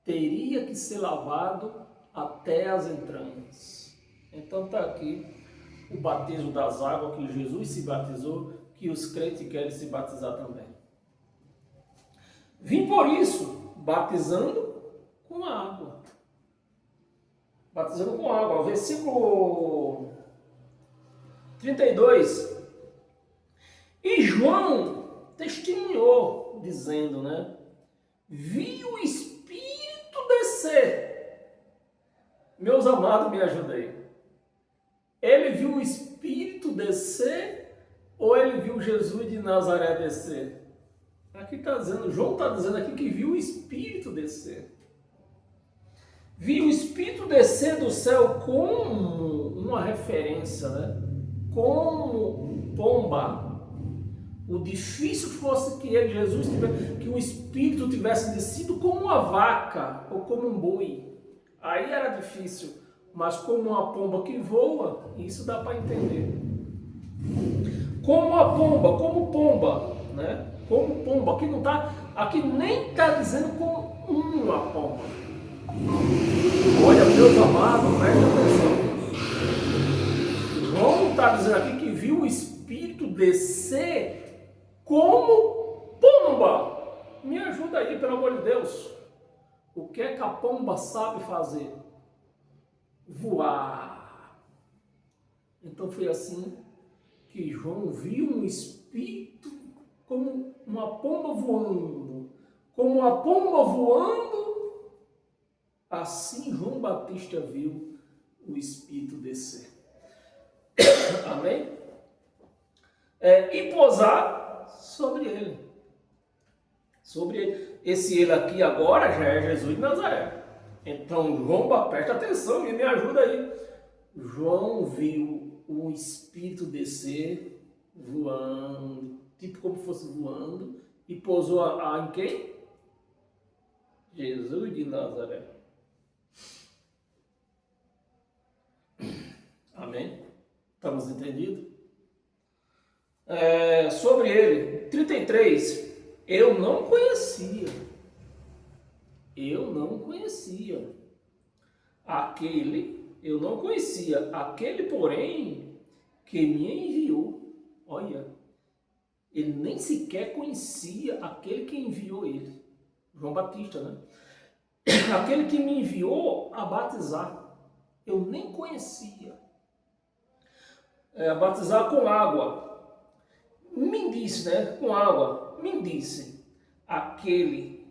teria que ser lavado até as entranhas. Então está aqui o batismo das águas que Jesus se batizou, que os crentes querem se batizar também. Vim por isso, batizando com água. Batizando com água. Versículo 32. E João testemunhou, dizendo, né? Vi o Espírito descer. Meus amados, me ajudem. Ele viu o Espírito descer ou ele viu Jesus de Nazaré descer? Aqui está dizendo, João está dizendo aqui que viu o Espírito descer. Viu o Espírito descer do céu como uma referência, né? Como pomba, O difícil fosse que ele, Jesus, que o Espírito tivesse descido como uma vaca ou como um boi. Aí era difícil, mas como uma pomba que voa, isso dá para entender. Como uma pomba, como pomba, né? Como pomba. Aqui não tá, aqui nem está dizendo como uma pomba. Olha, Deus amado, preste atenção. João está dizendo aqui que viu o Espírito descer como pomba. Me ajuda aí, pelo amor de Deus. O que é que a pomba sabe fazer? Voar. Então foi assim que João viu um Espírito como uma pomba voando. Como uma pomba voando, assim João Batista viu o Espírito descer. Amém? E pousar sobre ele. Sobre ele. Esse ele aqui agora já é Jesus de Nazaré. Então, João, presta atenção e me ajuda aí. João viu o Espírito descer, voando, tipo como fosse voando, e pousou em quem? Jesus de Nazaré. Amém? Estamos entendidos? Sobre ele, 33, eu não conhecia. Eu não conhecia. Eu não conhecia. Aquele, porém, que me enviou. Olha, ele nem sequer conhecia aquele que enviou ele. João Batista, né? Aquele que me enviou a batizar. Eu nem conhecia. A batizar com água. Me disse, né? Com água. Me disse aquele,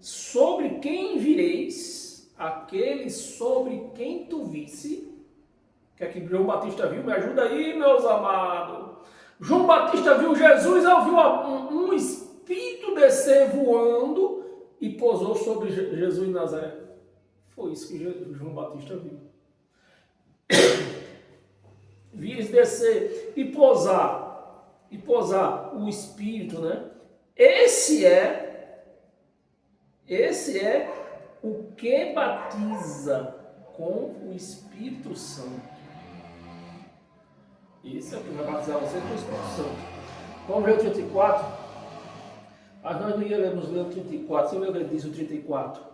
sobre quem vireis, aquele sobre quem tu visse. Que aqui João Batista viu, me ajuda aí, meus amados. João Batista viu Jesus, ouviu um Espírito descer voando e pousou sobre Jesus de Nazaré. Foi isso que João Batista viu. Vires descer e pousar o Espírito, né? Esse é o que batiza com o Espírito Santo. Esse é o que vai batizar você com o Espírito Santo. Vamos ver o 34. Mas nós não iremos ler o 34. Você leu o que diz o 34?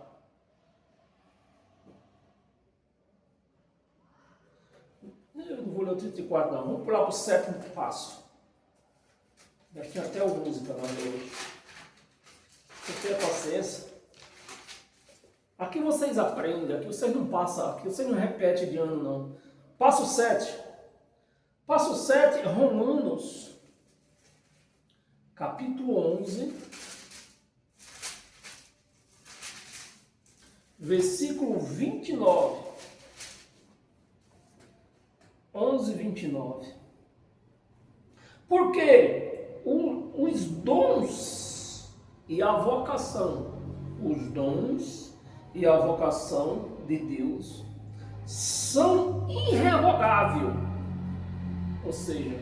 Eu não vou ler o 34 não. Vamos pular para o 7º passo. Daqui até o música lá hoje. Você tenha paciência. Aqui vocês aprendem, aqui vocês não passam, aqui vocês não repetem de ano não. Passo 7. Passo 7, Romanos, capítulo 11, versículo 29. 11, 29. Porque os dons e a vocação, de Deus são irrevogáveis. Ou seja,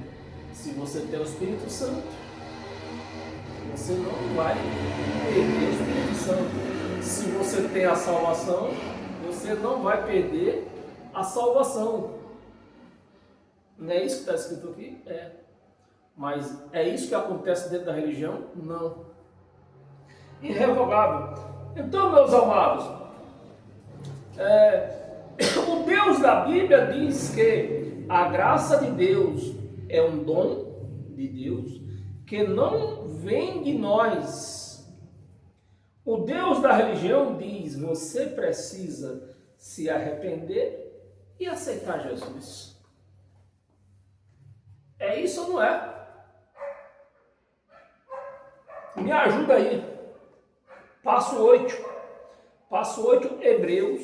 se você tem o Espírito Santo, você não vai perder o Espírito Santo. Se você tem a salvação, você não vai perder a salvação. Não é isso que está escrito aqui? É. Mas é isso que acontece dentro da religião? Não. Irrevogável. Então, meus amados, o Deus da Bíblia diz que a graça de Deus é um dom de Deus que não vem de nós. O Deus da religião diz: você precisa se arrepender e aceitar Jesus. É isso ou não é? Me ajuda aí. Passo 8. Passo 8, Hebreus.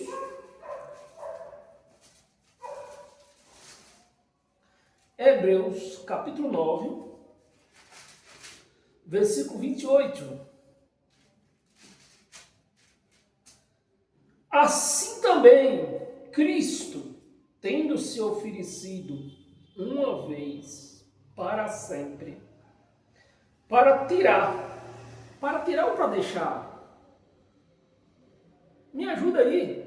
Hebreus, capítulo 9, versículo 28. Assim também, Cristo, tendo se oferecido uma vez para sempre. Para tirar. Para tirar ou para deixar? Me ajuda aí.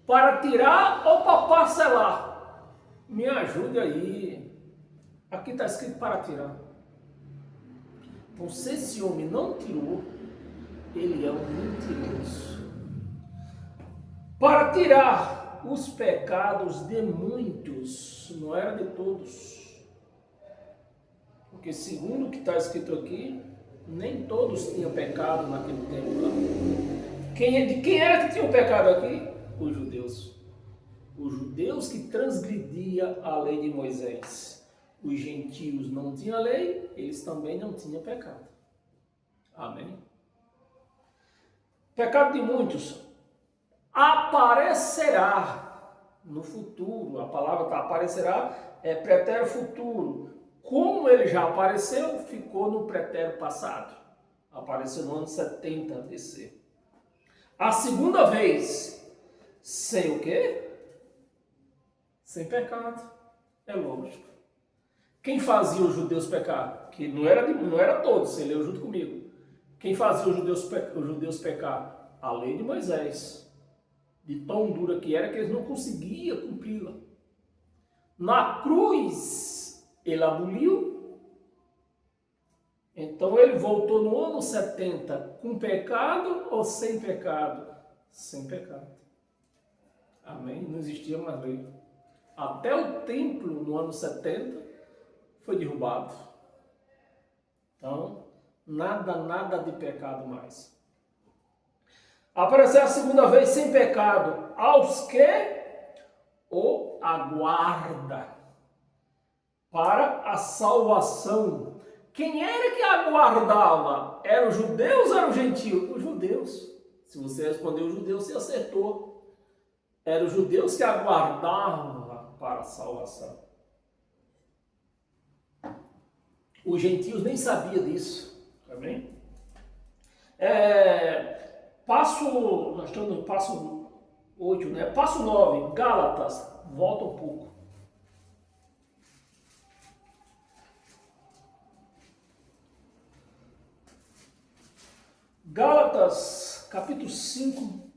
Para tirar ou para parcelar? Me ajude aí. Aqui está escrito para tirar. Então, se esse homem não tirou, ele é um mentiroso. Para tirar os pecados de muitos, não era de todos. Porque segundo o que está escrito aqui, nem todos tinham pecado naquele tempo lá. De quem era que tinha o pecado aqui? Os judeus. Os judeus que transgrediam a lei de Moisés. Os gentios não tinham lei, eles também não tinham pecado. Amém? Pecado de muitos aparecerá no futuro. A palavra aparecerá é pretérito futuro. Como ele já apareceu, ficou no pretérito passado. Apareceu no ano 70 DC. A segunda vez, sem o quê? Sem pecado. É lógico. Quem fazia os judeus pecar? Que não era todos, você leu junto comigo. Quem fazia os judeus pecar? A lei de Moisés. De tão dura que era que eles não conseguiam cumpri-la. Na cruz, ele aboliu. Então ele voltou no ano 70 com pecado ou sem pecado? Sem pecado. Amém? Não existia mais lei. Até o templo no ano 70 foi derrubado. Então, nada de pecado mais. Apareceu a segunda vez sem pecado aos que o aguarda para a salvação. Quem era que aguardava? Eram os judeus ou eram os gentios? Os judeus. Se você respondeu os judeus, você acertou. Eram os judeus que aguardavam para a salvação. Os gentios nem sabiam disso. Tá bem? Nós estamos no passo 8, né? Passo 9, Gálatas. Volta um pouco. Gálatas, capítulo 5,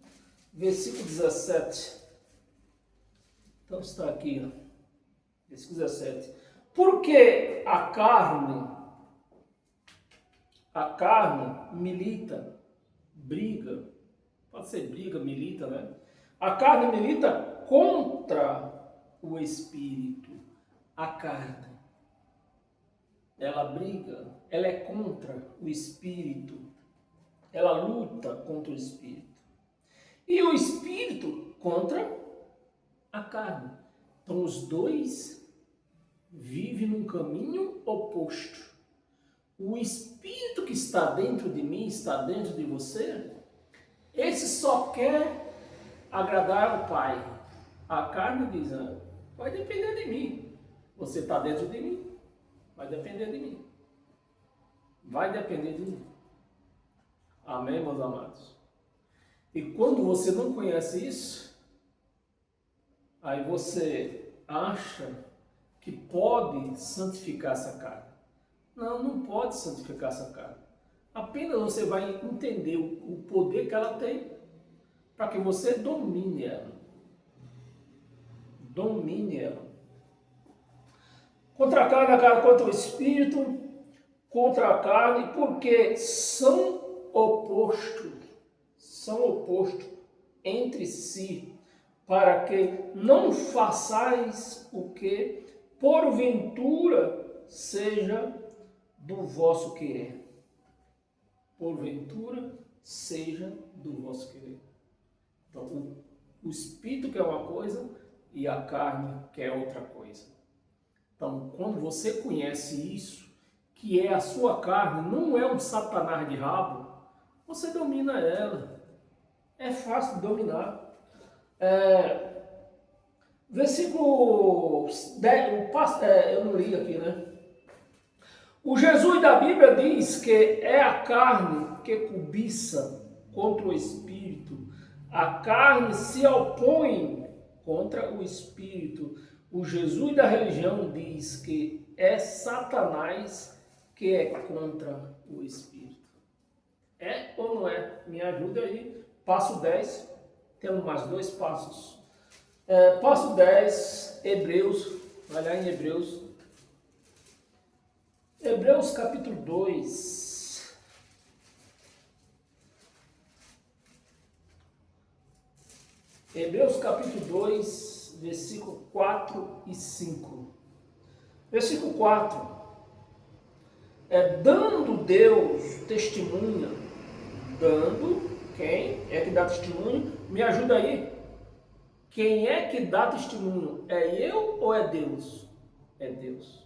versículo 17. Então está aqui, ó, versículo 17. Porque a carne milita, briga, pode ser briga, milita, né? A carne milita contra o espírito. A carne, ela briga, ela é contra o espírito. Ela luta contra o espírito. E o espírito contra a carne. Então os dois vivem num caminho oposto. O espírito que está dentro de mim, está dentro de você, esse só quer agradar ao Pai. A carne diz, vai depender de mim. Você está dentro de mim, vai depender de mim. Vai depender de mim. Amém, meus amados? E quando você não conhece isso, aí você acha que pode santificar essa carne. Não, não pode santificar essa carne. Apenas você vai entender o poder que ela tem para que você domine ela. Domine ela. Contra a carne, contra o espírito, contra a carne, porque são opostos entre si, para que não façais o que porventura seja do vosso querer. Porventura seja do vosso querer. Então, o espírito quer uma coisa e a carne quer outra coisa. Então, quando você conhece isso, que é a sua carne, não é um satanás de rabo, você domina ela. É fácil de dominar. Versículo 10, eu não li aqui, né? O Jesus da Bíblia diz que é a carne que cobiça contra o espírito. A carne se opõe contra o espírito, O Jesus da religião diz que é Satanás que é contra o Espírito. É ou não é? Me ajuda aí. Passo 10. Temos mais 2 passos. Passo 10, Hebreus. Vai lá em Hebreus. Hebreus capítulo 2. Hebreus capítulo 2, versículo 4 e 5. Versículo 4. Dando Deus testemunha. Dando, quem é que dá testemunho? Me ajuda aí. Quem é que dá testemunho? É eu ou é Deus? É Deus.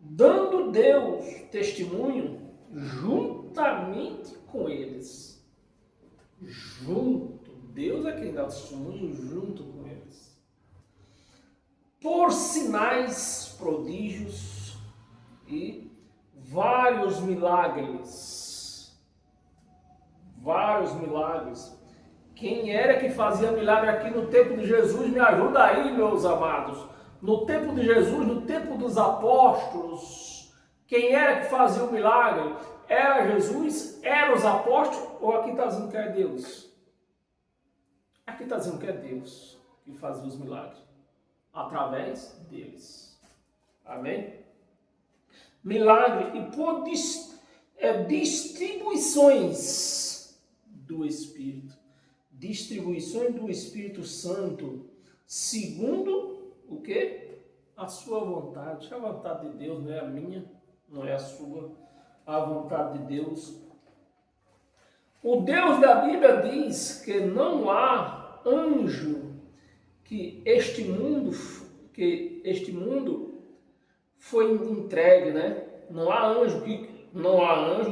Dando Deus testemunho juntamente com eles. Junto. Deus é quem dá testemunho junto com eles. Por sinais, prodígios e vários milagres. Vários milagres. Quem era que fazia milagre aqui no tempo de Jesus? Me ajuda aí, meus amados. No tempo de Jesus, no tempo dos apóstolos, quem era que fazia o milagre? Era Jesus? Eram os apóstolos? Ou aqui está dizendo que é Deus? Aqui está dizendo que é Deus que fazia os milagres. Através deles. Amém? Milagre e por distribuições do Espírito. Distribuições do Espírito Santo, segundo o quê? A sua vontade. A vontade de Deus não é a minha, não é a sua. A vontade de Deus. O Deus da Bíblia diz que não há anjo que este mundo foi entregue, né? Não há anjo,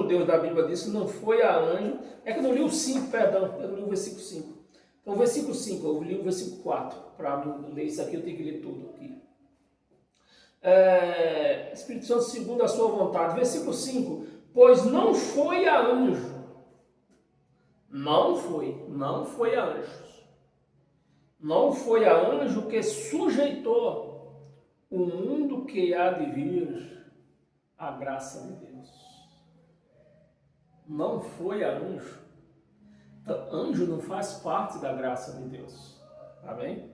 o Deus da Bíblia disse, não foi a anjo. É que eu não li o 5, perdão, eu não li o versículo 5. Então, o versículo 5, eu li o versículo 4. Para ler isso aqui, eu tenho que ler tudo aqui. Espírito Santo, segundo a sua vontade. Versículo 5, pois não foi a anjo. Não foi a anjos. Não foi a anjo que sujeitou o mundo que há de vir à graça de Deus. Não foi a anjo. Então, anjo não faz parte da graça de Deus. Amém?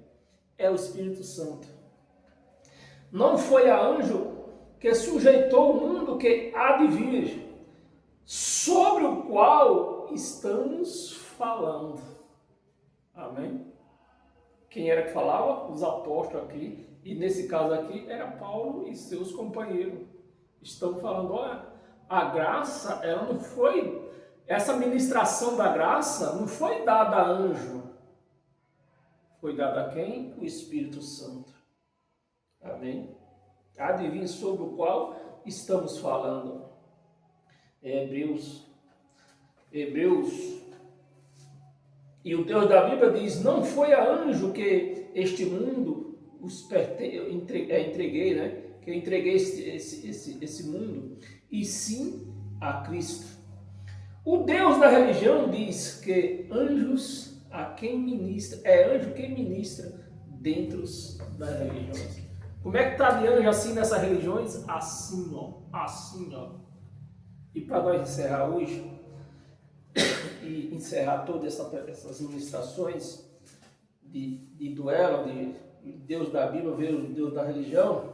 É o Espírito Santo. Não foi a anjo que sujeitou o mundo que há de vir, sobre o qual estamos falando. Amém? Quem era que falava? Os apóstolos aqui. E nesse caso aqui era Paulo e seus companheiros. Estão falando, olha, a graça, ela não foi, essa ministração da graça não foi dada a anjo. Foi dada a quem? O Espírito Santo. Amém? Adivinha sobre o qual estamos falando. Hebreus. E o Deus da Bíblia diz, não foi a anjo que este mundo entreguei, né? Que eu entreguei esse mundo, e sim a Cristo. O Deus da religião diz que anjos a quem ministra, é anjo quem ministra dentro das religiões. Como é que está de anjo assim nessas religiões? Assim, ó. E para nós encerrar hoje, e encerrar todas essas ministrações de duelo, de Deus da Bíblia versus Deus da religião,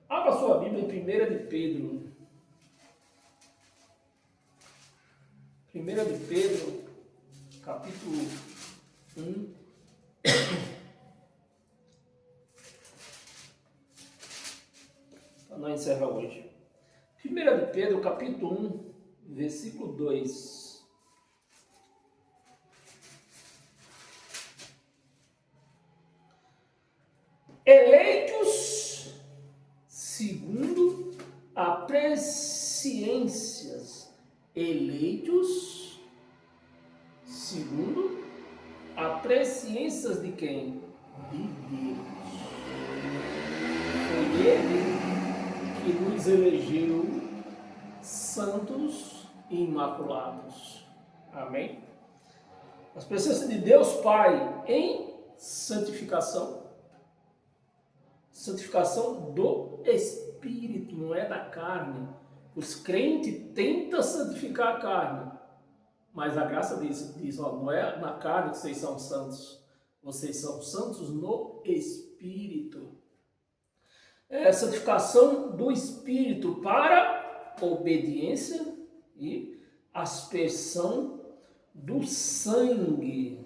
abra sua Bíblia em 1 de Pedro. 1 de Pedro, capítulo 1. Para nós encerrar hoje. 1 de Pedro, capítulo 1, versículo 2. Eleitos segundo a presciências. Eleitos segundo a presciências de quem? De Deus. Foi Ele que nos elegeu santos e imaculados. Amém? As presenças de Deus Pai em santificação. santificação do Espírito, não é da carne. Os crentes tentam santificar a carne, mas a graça diz ó, não é na carne que vocês são santos, vocês são santos no Espírito. É santificação do Espírito para obediência e aspersão do sangue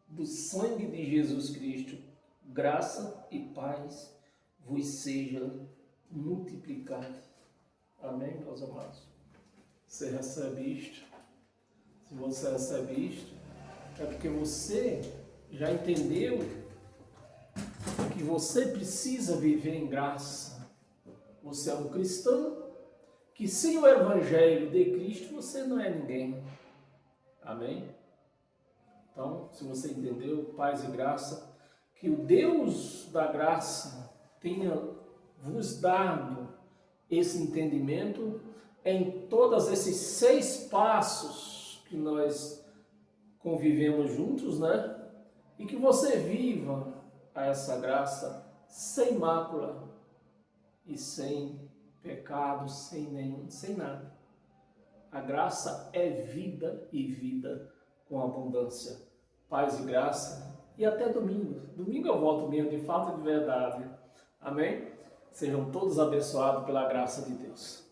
de Jesus Cristo. Graça e paz vos seja multiplicada. Amém, meus amados? Você recebe isto? Se você recebe isto, é porque você já entendeu que você precisa viver em graça. Você é um cristão que sem o Evangelho de Cristo você não é ninguém. Amém? Então, se você entendeu, paz e graça, que o Deus da graça tenha vos dado esse entendimento em todos esses 6 passos que nós convivemos juntos, né? E que você viva a essa graça sem mácula e sem pecado, sem nada. A graça é vida e vida com abundância. Paz e graça. E até domingo. Domingo eu volto mesmo, de fato e de verdade. Amém? Sejam todos abençoados pela graça de Deus.